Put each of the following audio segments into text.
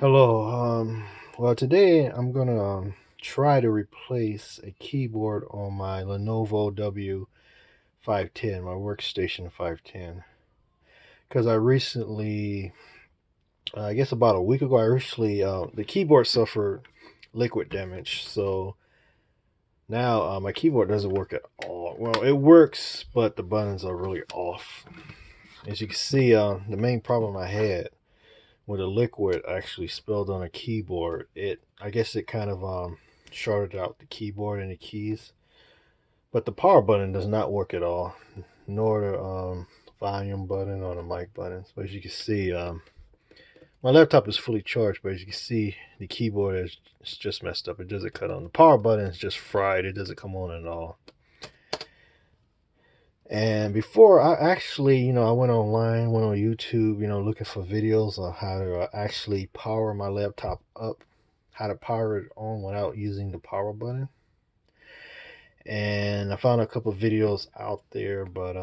Hello. Well, today I'm gonna try to replace a keyboard on my Lenovo W510, my workstation 510, because I recently, I guess about a week ago, the keyboard suffered liquid damage. So now my keyboard doesn't work at all. Well, it works, but the buttons are really off. As you can see, the main problem I had with the liquid actually spilled on a keyboard. I guess it kind of shorted out the keyboard and the keys. But the power button does not work at all, nor the volume button or the mic buttons. But as you can see, my laptop is fully charged, but as you can see, the keyboard is just messed up. It doesn't cut on. The power button is just fried. It doesn't come on at all. And before I actually, I went online, went on YouTube, looking for videos on how to actually power my laptop up, how to power it on without using the power button. And I found a couple of videos out there, but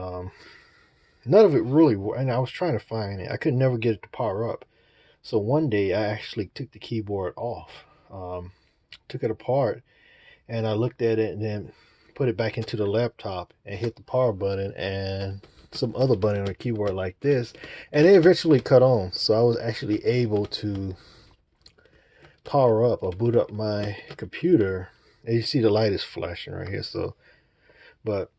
none of it really worked. And I was trying to find it. I could never get it to power up. So one day I actually took the keyboard off, took it apart, and I looked at it and then put it back into the laptop and hit the power button and some other button on the keyboard like this, and it eventually cut on. So I was actually able to power up or boot up my computer. And you see the light is flashing right here. So, but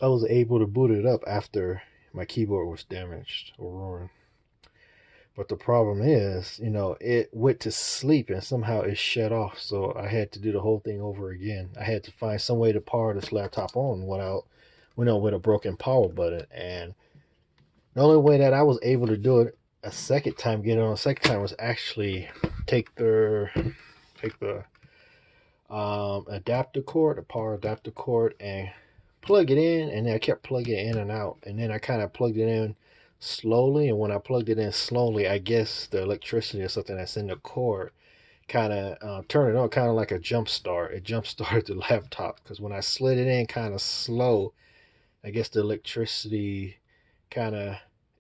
I was able to boot it up after my keyboard was damaged or ruined. But the problem is, it went to sleep and somehow it shut off. So I had to do the whole thing over again. I had to find some way to power this laptop on without, with a broken power button. And the only way that I was able to do it a second time, get it on a second time, was actually take the adapter cord, the power adapter cord, and plug it in. And then I kept plugging it in and out. And then I kind of plugged it in slowly, and when I plugged it in slowly, I guess the electricity or something that's in the cord kind of turned it on, kind of like a jump start. It jump started the laptop, because when I slid it in kind of slow, I guess the electricity kind of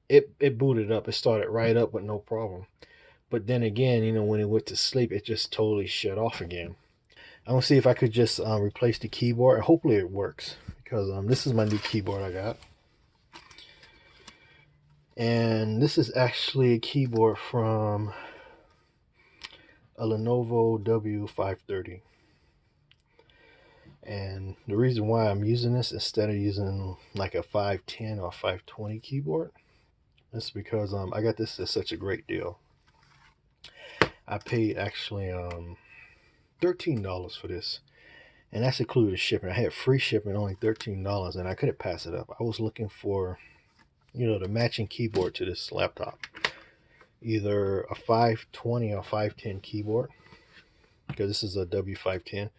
it booted up. It started right up with no problem. But then again, when it went to sleep, it just totally shut off again. I'm gonna see if I could just replace the keyboard. Hopefully it works, because this is my new keyboard I got. And this is actually a keyboard from a Lenovo W530. And the reason why I'm using this instead of using like a 510 or 520 keyboard is because I got this at such a great deal. I paid actually $13 for this, and that's included shipping. I had free shipping, only $13, and I couldn't pass it up. I was looking for the matching keyboard to this laptop, either a 520 or 510 keyboard, because this is a W510,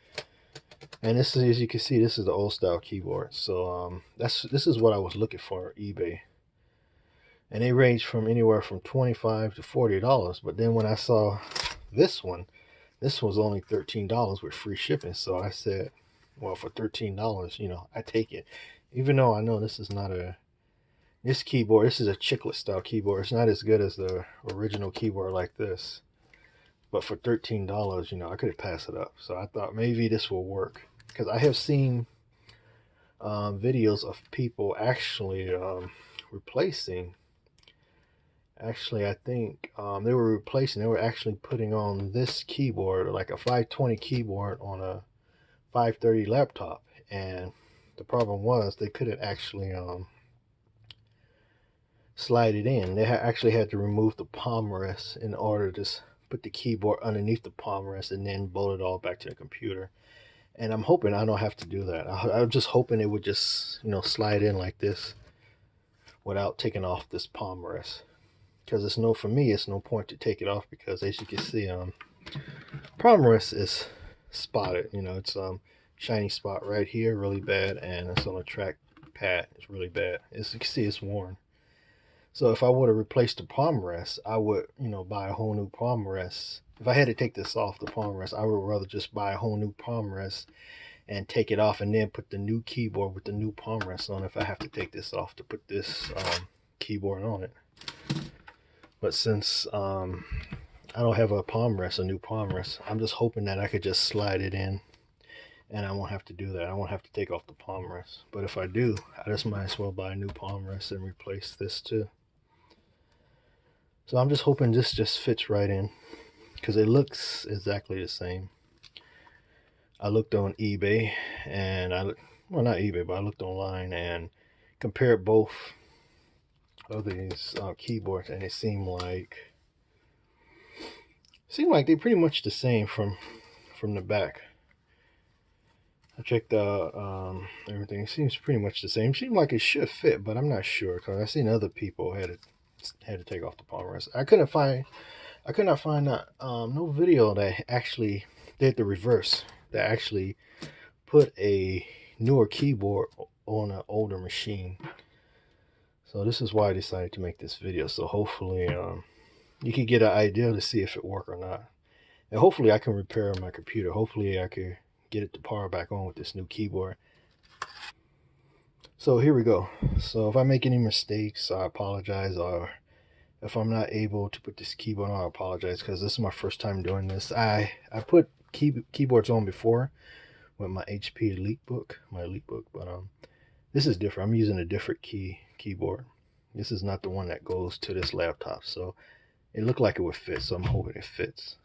and this is, as you can see, this is the old style keyboard. So this is what I was looking for on eBay, and they range from anywhere from $25 to $40. But then when I saw this one, this was only $13 with free shipping. So I said, well, for $13, I take it, even though I know this is not this keyboard, this is a chiclet style keyboard. It's not as good as the original keyboard like this. But for $13, I couldn't pass it up. So I thought maybe this will work, because I have seen videos of people actually replacing. Actually, I think they were actually putting on this keyboard, like a 520 keyboard, on a 530 laptop. And the problem was they couldn't actually slide it in. They actually had to remove the palm rest in order to put the keyboard underneath the palm rest and then bolt it all back to the computer. And I'm hoping I don't have to do that. I'm just hoping it would just, slide in like this without taking off this palm rest. Because for me, it's no point to take it off, because as you can see, palm rest is spotted. It's shiny spot right here, really bad, and it's on the track pad. It's really bad. As you can see, it's worn. So if I were to replace the palm rest, I would, buy a whole new palm rest. If I had to take this off, the palm rest, I would rather just buy a whole new palm rest and take it off, and then put the new keyboard with the new palm rest on if I have to take this off to put this keyboard on it. But since I don't have a palm rest, a new palm rest. I'm just hoping that I could just slide it in and I won't have to do that. I won't have to take off the palm rest. But if I do, I just might as well buy a new palm rest and replace this too. So I'm just hoping this just fits right in because it looks exactly the same. I looked on eBay and well, not eBay, but I looked online and compared both of these keyboards, and it seemed like they're pretty much the same from the back. I checked out everything. It seems pretty much the same. It seemed like it should fit, but I'm not sure because I've seen other people had to take off the palm rest. I could not find no video that actually did the reverse. That actually put a newer keyboard on an older machine. So this is why I decided to make this video. So hopefully you can get an idea to see if it works or not. And hopefully I can repair my computer. Hopefully I can get it to power back on with this new keyboard. So here we go. So if I make any mistakes, I apologize. Or if I'm not able to put this keyboard on, I apologize because this is my first time doing this. I put keyboards on before with my HP EliteBook, but this is different. I'm using a different keyboard. This is not the one that goes to this laptop, so it looked like it would fit, so I'm hoping it fits.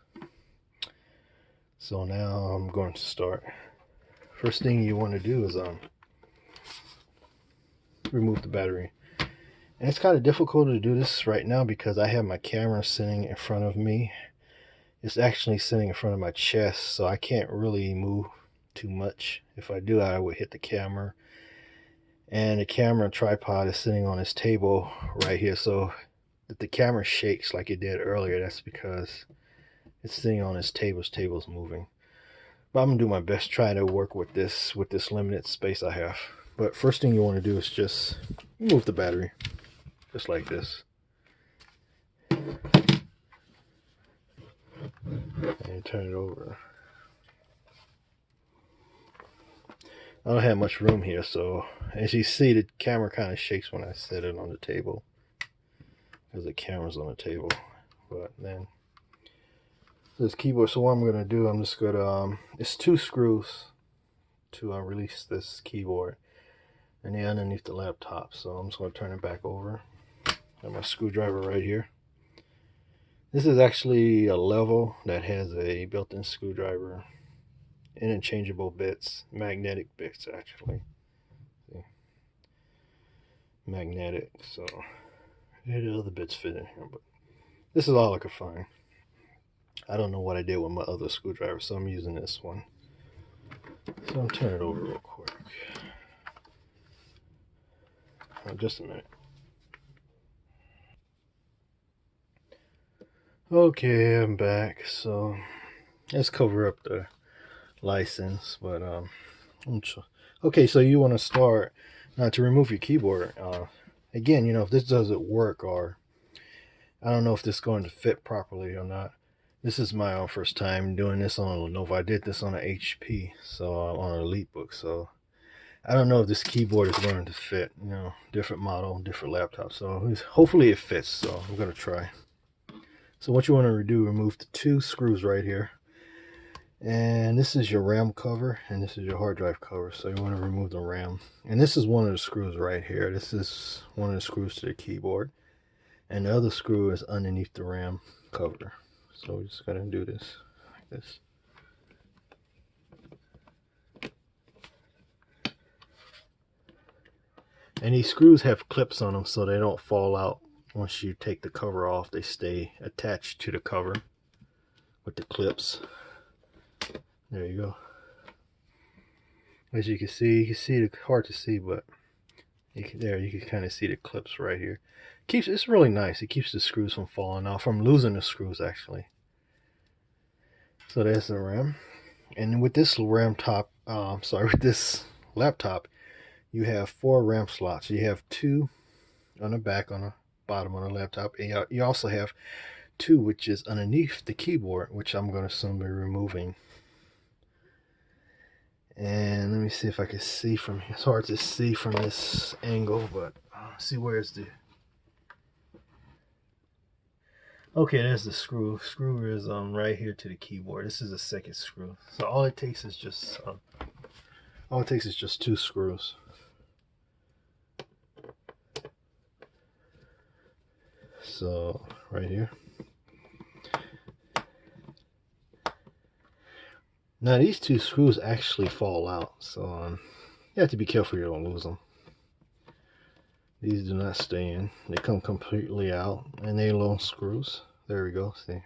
So now I'm going to start. First thing you want to do is remove the battery. And it's kind of difficult to do this right now because I have my camera sitting in front of me. It's actually sitting in front of my chest, so I can't really move too much. If I do, I would hit the camera. And the camera tripod is sitting on this table right here, so if the camera shakes like it did earlier, that's because it's sitting on this table. This table's moving. But I'm gonna do my best trying to work with this limited space I have. But first thing you want to do is just remove the battery, just like this. And turn it over. I don't have much room here, so as you see, the camera kind of shakes when I set it on the table because the camera's on the table. But then this keyboard, so what I'm gonna do, I'm just gonna it's 2 screws to release this keyboard, and they're underneath the laptop. So I'm just gonna turn it back over. Got my screwdriver right here. This is actually a level that has a built-in screwdriver, interchangeable bits, magnetic bits actually. See? Magnetic, so the other bits fit in here, but this is all I could find. I don't know what I did with my other screwdriver, so I'm using this one. So I'm turning it over real quick. Just a minute. Okay, I'm back. So let's cover up the license, but okay, so you want to start now to remove your keyboard. Again, if this doesn't work, or I don't know if this is going to fit properly or not. This is my first time doing this on a Lenovo. I did this on an HP, so on an EliteBook. So I don't know if this keyboard is going to fit. Different model, different laptop. So hopefully it fits. So I'm gonna try. So what you want to do, remove the 2 screws right here. And this is your RAM cover, and this is your hard drive cover. So you want to remove the RAM. And this is one of the screws right here. This is one of the screws to the keyboard. And the other screw is underneath the RAM cover. So we're just going to do this like this. And these screws have clips on them so they don't fall out. Once you take the cover off, they stay attached to the cover with the clips. There you go. As you can see it's hard to see, but you can kind of see the clips right here. It's really nice. It keeps the screws from falling off, from losing the screws actually. So there's the RAM. And with this with this laptop, you have 4 RAM slots. You have 2 on the back, on the bottom on the laptop, and you also have 2 which is underneath the keyboard, which I'm going to soon be removing. And let me see if I can see from here. It's hard to see from this angle, but see where's the Okay, there's the screw. Screw is right here to the keyboard. This is the second screw. So all it takes is just two screws. So right here. Now these two screws actually fall out, so you have to be careful you don't lose them. These do not stay in. They come completely out, and they're long screws. There we go, see.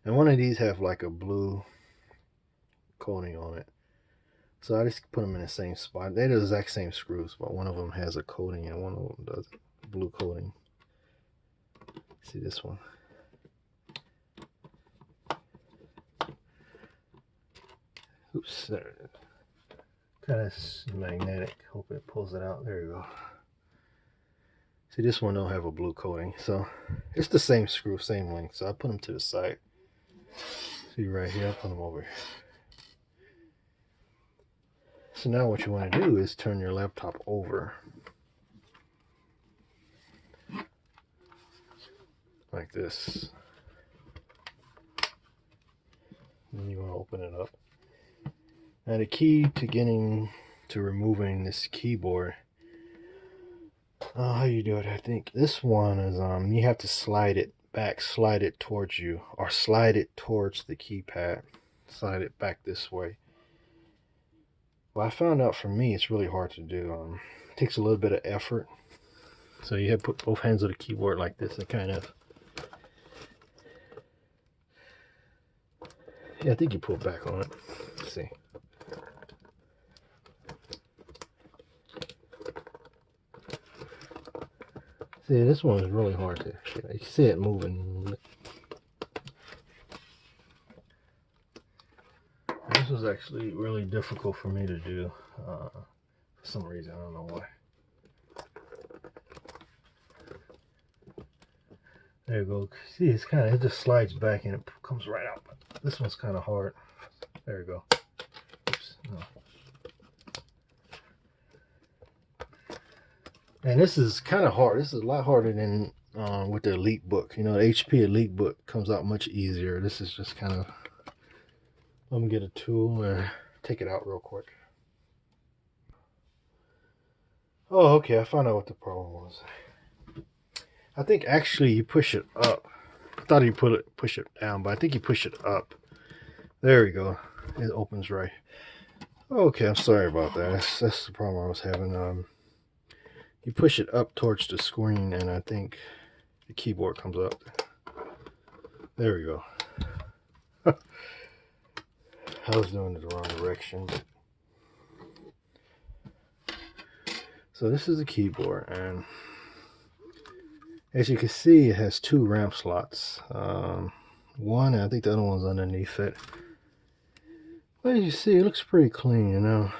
And one of these have like a blue coating on it. So I just put them in the same spot. They're the exact same screws, but one of them has a coating and one of them does blue coating. See this one? Oops, there it is. Kind of magnetic. Hope it pulls it out. There you go. See, this one don't have a blue coating, so it's the same screw, same length. So I put them to the side. See right here, I put them over here. So now what you want to do is turn your laptop over. Like this. And you want to open it up. Now the key to removing this keyboard, how you do it, I think this one is you have to slide it back, slide it towards you, or slide it towards the keypad, slide it back this way. Well, I found out for me it's really hard to do. It takes a little bit of effort. So you have to put both hands on the keyboard like this and kind of, yeah, I think you pull back on it. Let's see. See, this one is really hard to, you see it moving. This was actually really difficult for me to do for some reason. I don't know why. There you go. See, it's kind of, it just slides back and it comes right out. But this one's kind of hard. There you go. Oops, no. And this is kind of hard. This is a lot harder than with the Elite Book. You know, the HP Elite Book comes out much easier. This is just kind of, let me get a tool and take it out real quick. Oh, okay, I found out what the problem was. I think actually you push it up. I thought you push it down, but I think you push it up. There we go. It opens right. Okay, I'm sorry about that. That's the problem I was having. You push it up towards the screen, and I think the keyboard comes up. There we go. I was doing it the wrong direction. So this is the keyboard, and as you can see, it has two RAM slots. One, and I think the other one's underneath it. But as you see, it looks pretty clean, you know.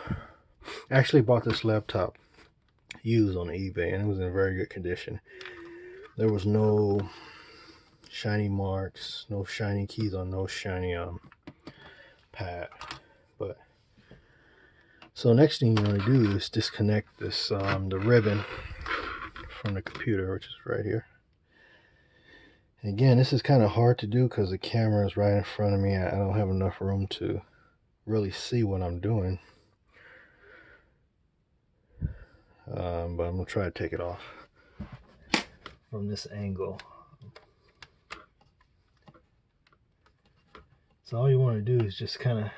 I actually bought this laptop used on eBay, and it was in very good condition. There was no shiny marks, no shiny keys on no shiny pad. But so next thing you want to do is disconnect this the ribbon from the computer, which is right here. And again, this is kind of hard to do because the camera is right in front of me. I don't have enough room to really see what I'm doing. But I'm gonna try to take it off from this angle. So all you want to do is just kind of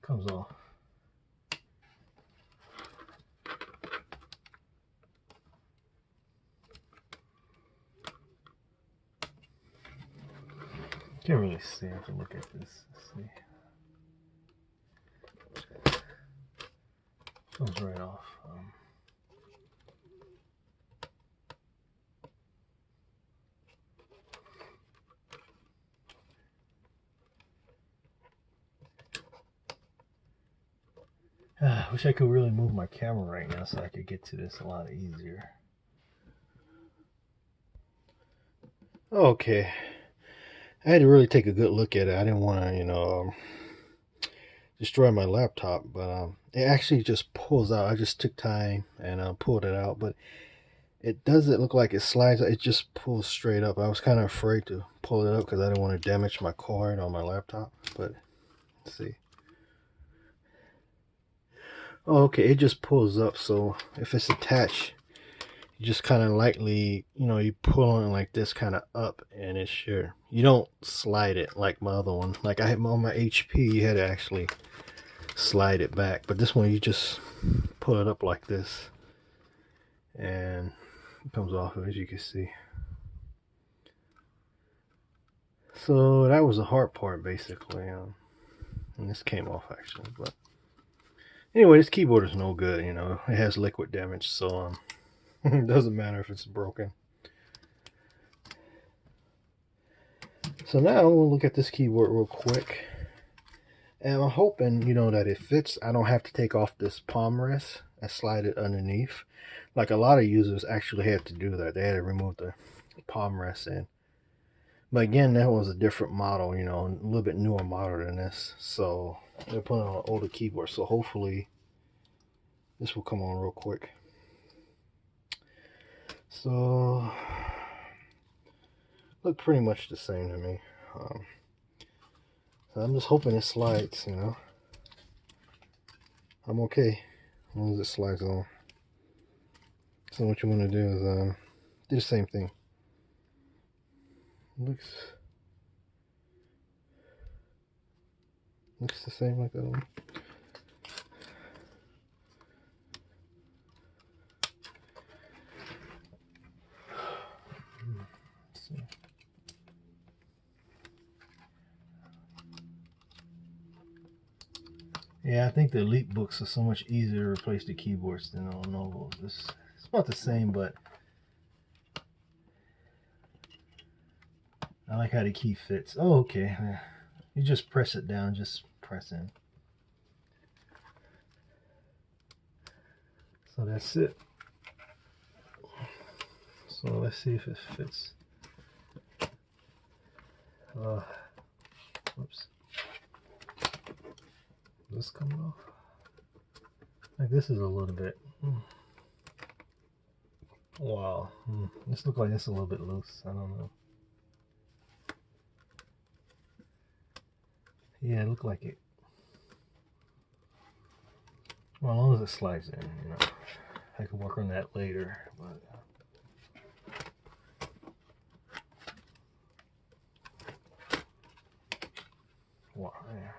comes off. Can't really see. I have to look at this. Let's see. Comes right off. I wish I could really move my camera right now so I could get to this a lot easier. Okay. I had to really take a good look at it. I didn't want to, you know, destroy my laptop, but it actually just pulls out. I just took time and pulled it out, but it doesn't look like it slides. It just pulls straight up. I was kind of afraid to pull it up because I didn't want to damage my card on my laptop. But let's see. Oh, okay, it just pulls up. So if it's attached, you just kind of lightly, you pull on it like this, kind of up, and it's sure. You don't slide it like my other one. Like I had on my HP, you had to actually slide it back. But this one, you just pull it up like this, and it comes off, as you can see. So that was the hard part, basically. And this came off actually, but anyway, this keyboard is no good. It has liquid damage, so it doesn't matter if it's broken. So now we'll look at this keyboard real quick, and I'm hoping that it fits. I don't have to take off this palm rest and slide it underneath, like a lot of users actually had to do that. They had to remove the palm rest in. But again, that was a different model, a little bit newer model than this. So they're putting on an older keyboard. So hopefully this will come on real quick. So look pretty much the same to me. So I'm just hoping it slides, I'm okay as long as it slides on. So what you want to do is do the same thing. Looks the same like that one. Let's see. Yeah, I think the Elite books are so much easier to replace the keyboards than on Lenovo. It's about the same, but I like how the key fits. Oh, okay. You just press it down, just press in. So that's it. So let's see if it fits. Whoops. This coming off? Like this is a little bit. Wow. This looks like it's a little bit loose. I don't know. Yeah, it looked like it. Well, as long as it slides in, I can work on that later. But wow, yeah.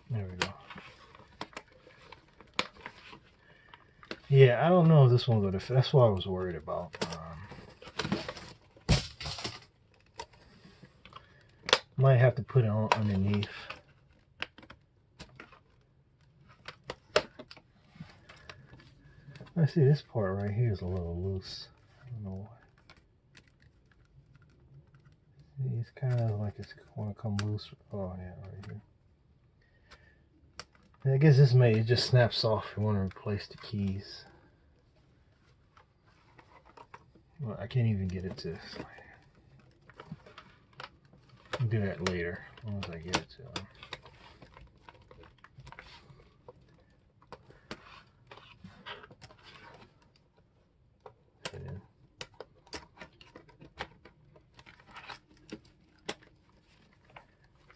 There we go. Yeah, I don't know if this one's gonna fit. That's what I was worried about. Might have to put it on underneath. I see this part right here is a little loose. I don't know why. See, it's kind of like it's want to come loose. Oh yeah, right here. And I guess this it just snaps off if you want to replace the keys. Well, I can't even get it to slide. I'll do that later, as long as I get it to them.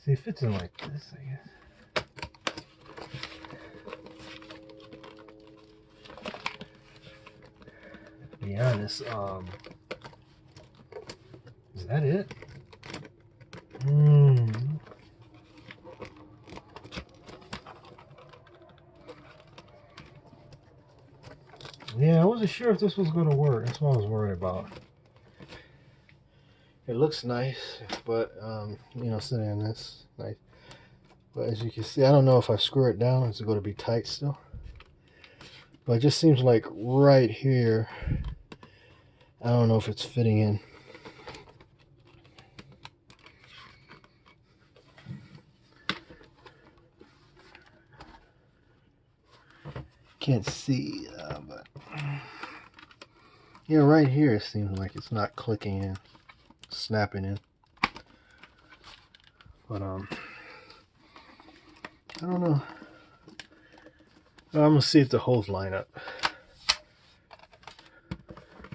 See, it fits in like this, I guess. To be honest, is that it? Yeah, I wasn't sure if this was going to work. That's what I was worried about. It looks nice, but sitting in this nice. But as you can see, I don't know if I screw it down, it's going to be tight still. But it just seems like right here, I don't know if it's fitting in. Can't see, but yeah, right here it seems like it's not clicking in, snapping in. But I don't know. I'm gonna see if the holes line up.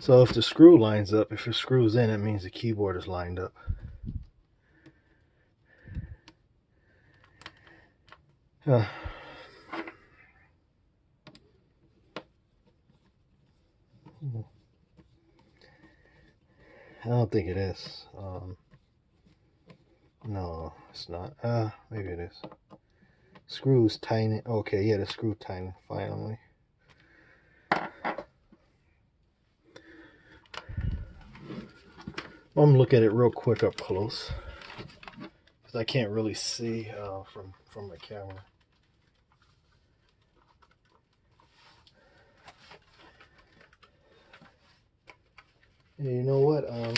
So if the screw lines up, if it screws in, it means the keyboard is lined up. I don't think it is. No, it's not. Maybe it is. Screws tighten. Okay, yeah, the screw tighten finally. I'm gonna look at it real quick up close because I can't really see from the camera. And you know what? I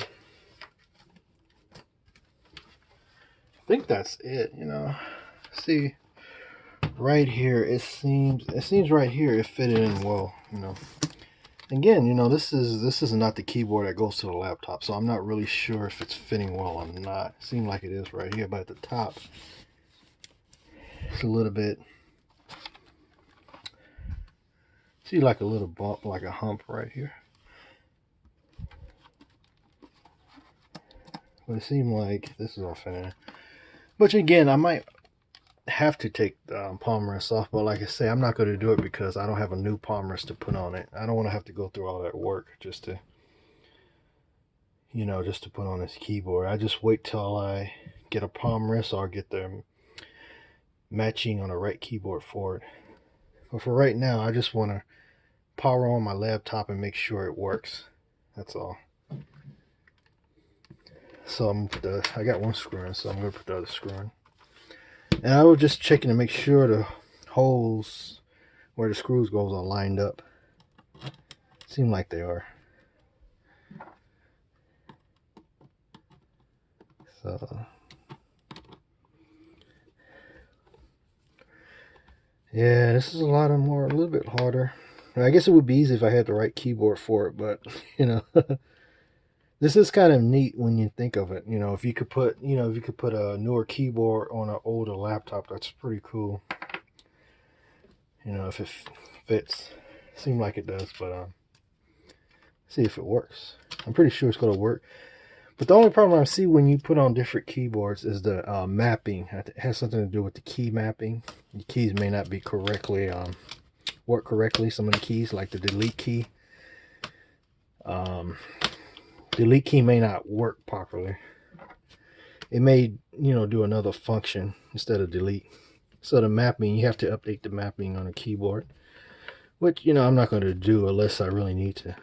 think that's it. You know, see right here. It seems right here it fitted in well. You know. Again, you know, this is not the keyboard that goes to the laptop, so I'm not really sure if it's fitting well or not. It seems like it is right here, but at the top, it's a little bit, see, like a little bump, like a hump right here. But it seemed like this is all fitting in. But again, I might have to take the palm rest off, but like I say, I'm not going to do it because I don't have a new palm rest to put on it. I don't want to have to go through all that work just to, you know, just to put on this keyboard. I just wait till I get a palm rest or get the matching on the right keyboard for it. But for right now, I just want to power on my laptop and make sure it works. That's all. So I'm gonna put I got one screw in, so I'm gonna put the other screw in. And I was just checking to make sure the holes where the screws goes are lined up. Seem like they are. So yeah, this is a little bit harder. I guess it would be easy if I had the right keyboard for it, but you know, this is kind of neat when you think of it. You know, if you could put, a newer keyboard on an older laptop, that's pretty cool. You know, if it fits, seems like it does, but see if it works. I'm pretty sure it's gonna work. But the only problem I see when you put on different keyboards is the mapping. It has something to do with the key mapping. The keys may not be correctly work correctly. Some of the keys, like the delete key, delete key may not work properly. It may, do another function instead of delete. So the mapping, you have to update the mapping on a keyboard, which, I'm not going to do unless I really need to.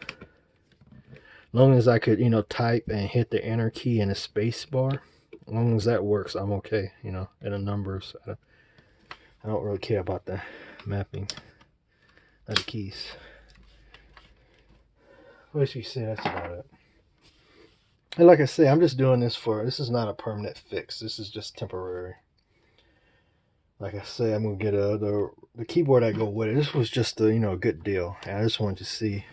As long as I could, type and hit the enter key and the space bar, as long as that works, I'm okay, and the numbers. I don't really care about the mapping of the keys. What should you say? That's about it. And like I say, I'm just doing this this is not a permanent fix. This is just temporary. Like I say, I'm going to get the keyboard I go with it. This was just a, a good deal. And I just wanted to see,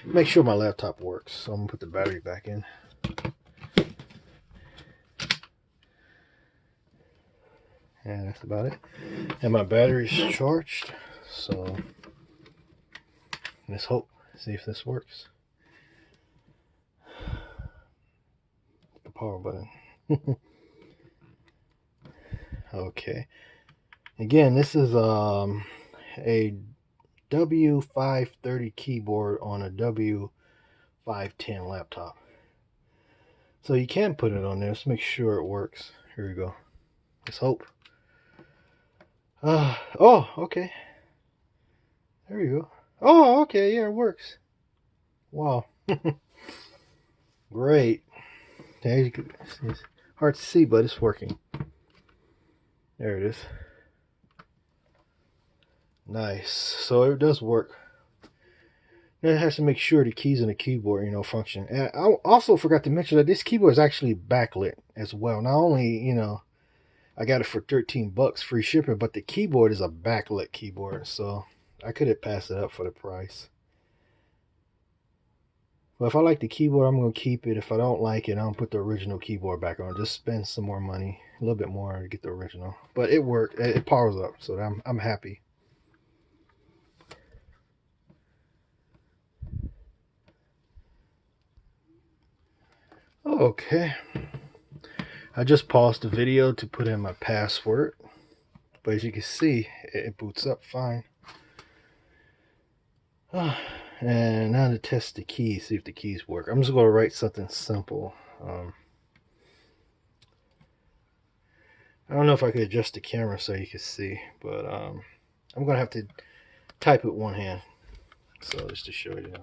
make sure my laptop works. So I'm going to put the battery back in. And that's about it. And my battery's charged. So let's hope, see if this works. The power button. Okay. Again, this is a W530 keyboard on a W510 laptop. So you can put it on there. Let's make sure it works. Here we go. Let's hope. Oh, okay. There we go. Oh, okay. Yeah, it works. Wow. Great. It's hard to see, but it's working. There it is. Nice. So it does work. Now it has to make sure the keys in the keyboard, function. And I also forgot to mention that this keyboard is actually backlit as well. Not only, I got it for $13 free shipping, but the keyboard is a backlit keyboard, so I could have passed it up for the price. But if I like the keyboard, I'm going to keep it. If I don't like it, I'll put the original keyboard back on. Just spend some more money, a little bit more to get the original. But it worked. It powers up, so I'm happy. Okay, I just paused the video to put in my password, but as you can see, it boots up fine. And now to test the keys, see if the keys work. I'm just going to write something simple. I don't know if I could adjust the camera so you can see, but I'm going to have to type with one hand. So just to show you.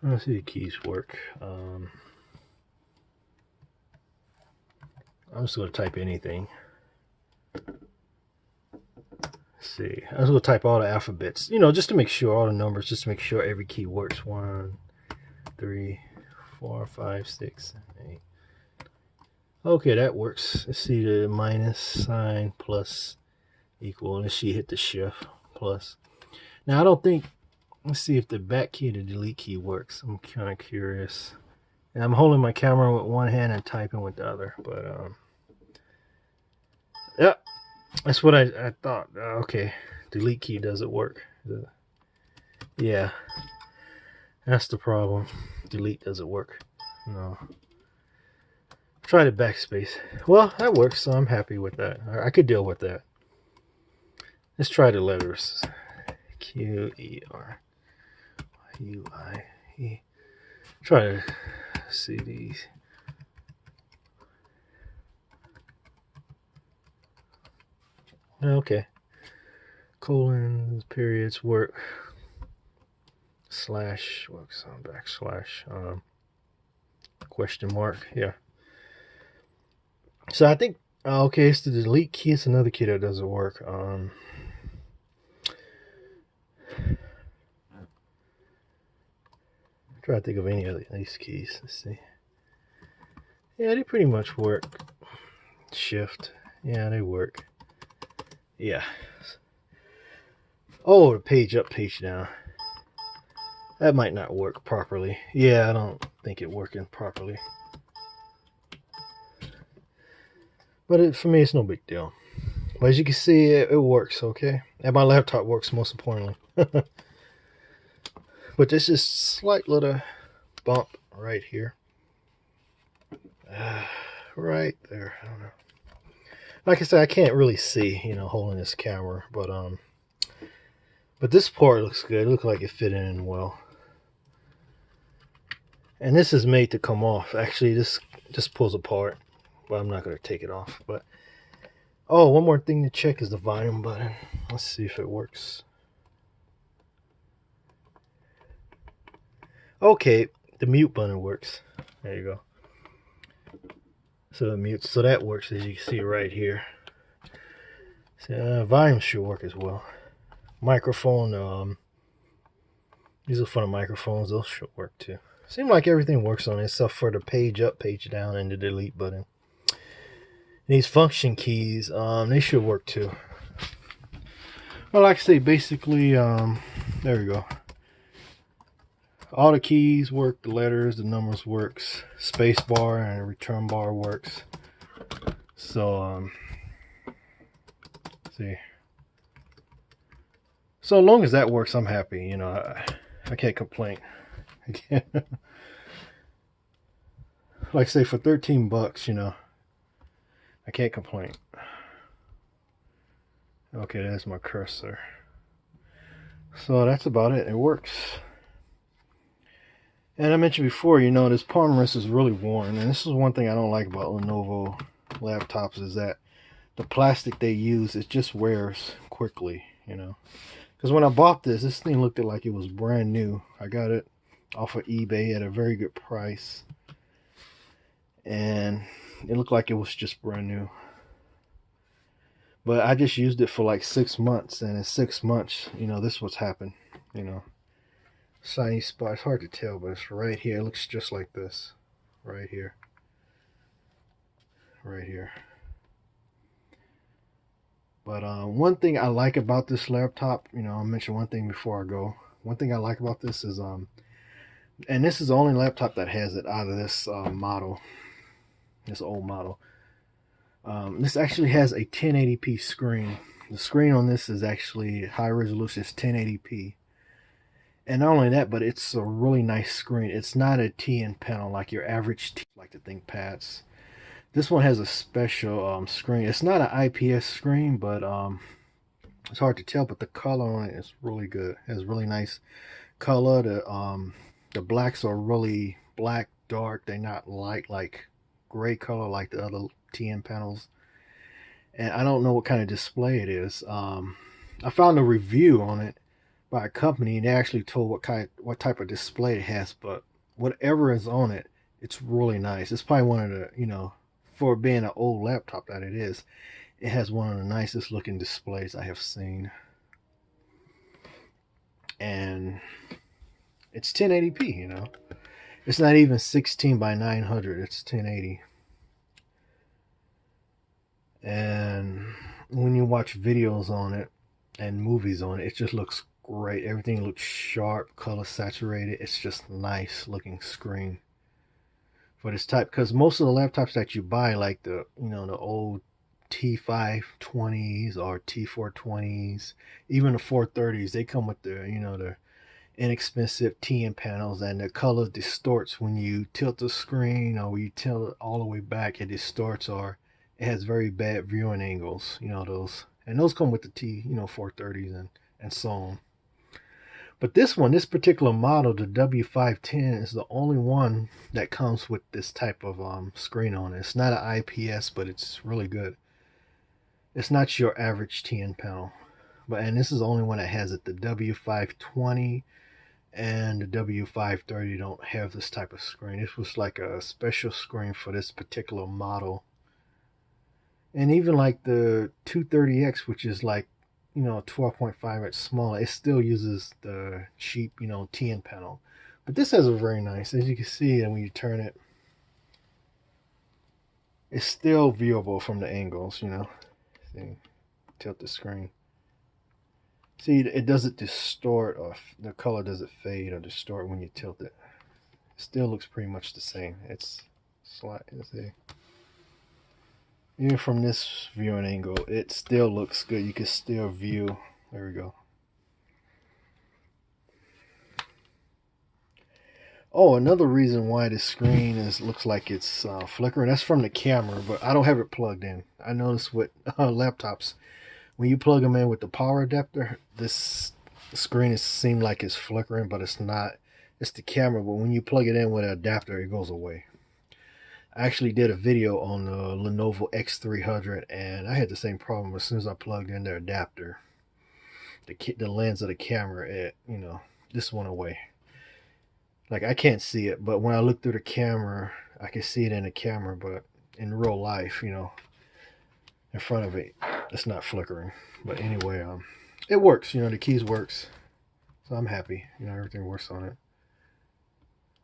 Let's see if the keys work. I'm just going to type anything. Let's see. I'm just going to type all the alphabets, you know, just to make sure, all the numbers, just to make sure every key works. 1, 3, 4, 5, 6, 7, 8. Okay, that works. Let's see the minus sign, plus, equal. Let's see, hit the shift, plus. Now, I don't think, let's see if the back key, the delete key works. I'm kind of curious. And I'm holding my camera with one hand and typing with the other, but yeah, that's what I thought. Okay, delete key doesn't work. Yeah, that's the problem. Delete doesn't work. No. Try the backspace. Well, that works, so I'm happy with that. I could deal with that. Let's try the letters. Q-E-R-U-I-E. Try to see these. Okay. Colons, periods work. Slash works on backslash. Question mark. Yeah. So I think, okay, it's the delete key. It's another key that doesn't work. Try to think of any of these keys. Let's see. Yeah, they pretty much work. Shift. Yeah, they work. Yeah. Oh, the page up, page down. That might not work properly. Yeah, I don't think it working properly. But for me, it's no big deal. But as you can see, it works, okay? And my laptop works, most importantly. But there's this slight little bump right here. Right there. I don't know. Like I said, I can't really see, you know, holding this camera. But this part looks good. It looks like it fit in well. And this is made to come off. Actually, this just pulls apart. But I'm not going to take it off. But oh, one more thing to check is the volume button. Let's see if it works. Okay, the mute button works. There you go. So it mutes. So that works, as you can see right here. So, volume should work as well. Microphone. These are for the microphones. Those should work too. Seems like everything works on it except for the page up, page down, and the delete button. These function keys, they should work too. Well, like I say, basically, there we go. All the keys work, the letters, the numbers works, space bar and return bar works. So, see. So long as that works, I'm happy. You know, I can't complain. Like I say, for 13 bucks, you know, I can't complain. Okay, there's my cursor. So that's about it. It works. And I mentioned before, you know, this palm rest is really worn. And this is one thing I don't like about Lenovo laptops, is that the plastic they use, it just wears quickly, you know. Because when I bought this thing looked like it was brand new. I got it off of eBay at a very good price. And it looked like it was just brand new. But I just used it for like 6 months. And in 6 months, you know, this what's happened, you know. Shiny spot, it's hard to tell, but it's right here. It looks just like this. Right here. Right here. But one thing I like about this laptop, you know, I'll mention one thing before I go. One thing I like about this is, and this is the only laptop that has it out of this model, this old model. This actually has a 1080p screen. The screen on this is actually high resolution, it's 1080p. And not only that, but it's a really nice screen. It's not a TN panel like your average like the ThinkPads. This one has a special screen. It's not an IPS screen, but it's hard to tell. But the color on it is really good. It has really nice color. The blacks are really black, dark. They're not light like gray color like the other TN panels. And I don't know what kind of display it is. I found a review on it by a company, and they actually told what type of display it has. But whatever is on it, it's really nice. It's probably one of the, for being an old laptop that it is, it has one of the nicest looking displays I have seen. And it's 1080p. It's not even 16 by 900, it's 1080. And when you watch videos on it and movies on it, it just looks great. Everything looks sharp, color saturated. It's just nice looking screen for this type, because most of the laptops that you buy, like the old T520s or T420s, even the 430s, they come with the inexpensive TN panels, and the color distorts when you tilt the screen, or when you tilt it all the way back, it distorts, or it has very bad viewing angles, those come with the 430s and so on. But this particular model, the W510, is the only one that comes with this type of screen on it. It's not an IPS, but it's really good. It's not your average TN panel, and this is the only one that has it. The W520 and the W530 don't have this type of screen. This was like a special screen for this particular model. And even like the 230X, which is like 12.5 inch smaller, it still uses the cheap TN panel. But this has a very nice, as you can see, and when you turn it, it's still viewable from the angles. See, tilt the screen. See, it doesn't distort, or the color doesn't fade or distort when you tilt it. It still looks pretty much the same. It's slight. See, even from this viewing angle, it still looks good. You can still view. There we go. Oh, another reason why the screen looks like it's flickering, that's from the camera, but I don't have it plugged in. I noticed with laptops, when you plug them in with the power adapter, this screen seems like it's flickering, but it's not. It's the camera, but when you plug it in with an adapter, it goes away. I actually did a video on the Lenovo X300, and I had the same problem. As soon as I plugged in the adapter, the lens of the camera, this went away. Like, I can't see it, but when I look through the camera, I can see it in the camera, but in real life, in front of it, it's not flickering. But anyway, it works. The keys works, so I'm happy. Everything works on it.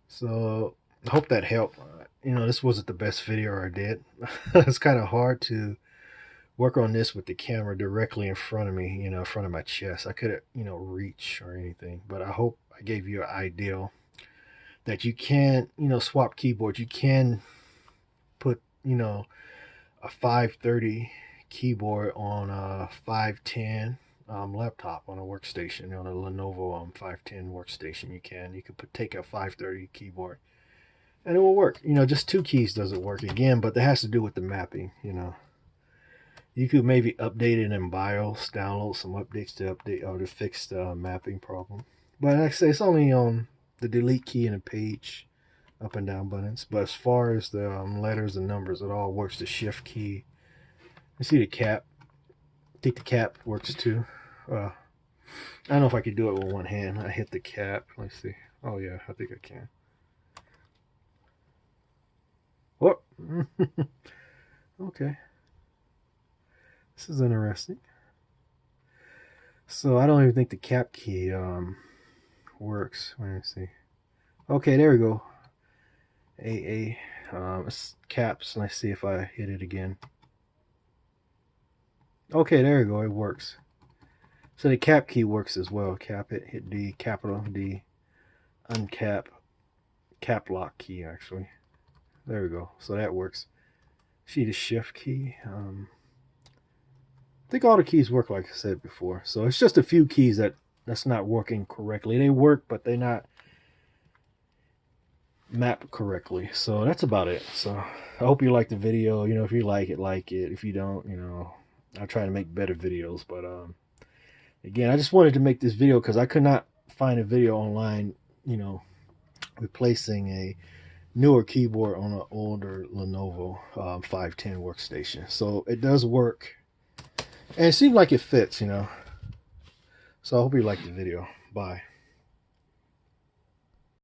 So I hope that helped. This wasn't the best video I did. It's kind of hard to work on this with the camera directly in front of me, in front of my chest. I couldn't, reach or anything. But I hope I gave you an idea that you can, swap keyboards. You can put, a 530 keyboard on a 510 laptop, on a workstation, on a Lenovo 510 workstation. You can take a 530 keyboard, and it will work. Just two keys doesn't work again, but that has to do with the mapping. You could maybe update it in BIOS, download some updates to update or to fix the mapping problem. But like I say, it's only on the delete key and the page up and down buttons. But as far as the letters and numbers, it all works. The shift key. You see the cap. I think the cap works too. I don't know if I could do it with one hand. I hit the cap. Let's see. Oh yeah, I think I can. Whoop. Okay. This is interesting. So I don't even think the cap key works. Let me see. Okay, there we go. AA. It's caps. Let's see if I hit it again. Okay, there we go. It works. So the cap key works as well. Cap it, hit D, capital D, uncap, cap lock key actually. There we go. So that works. See the shift key. I think all the keys work like I said before. So it's just a few keys that's not working correctly. They work, but they're not mapped correctly. So that's about it. So I hope you like the video. You know, if you like it, like it. If you don't, you know, I'll try to make better videos. But again, I just wanted to make this video because I could not find a video online, you know, replacing a newer keyboard on an older Lenovo 510 workstation. So it does work, and it seems like it fits, you know. So I hope you like the video. Bye.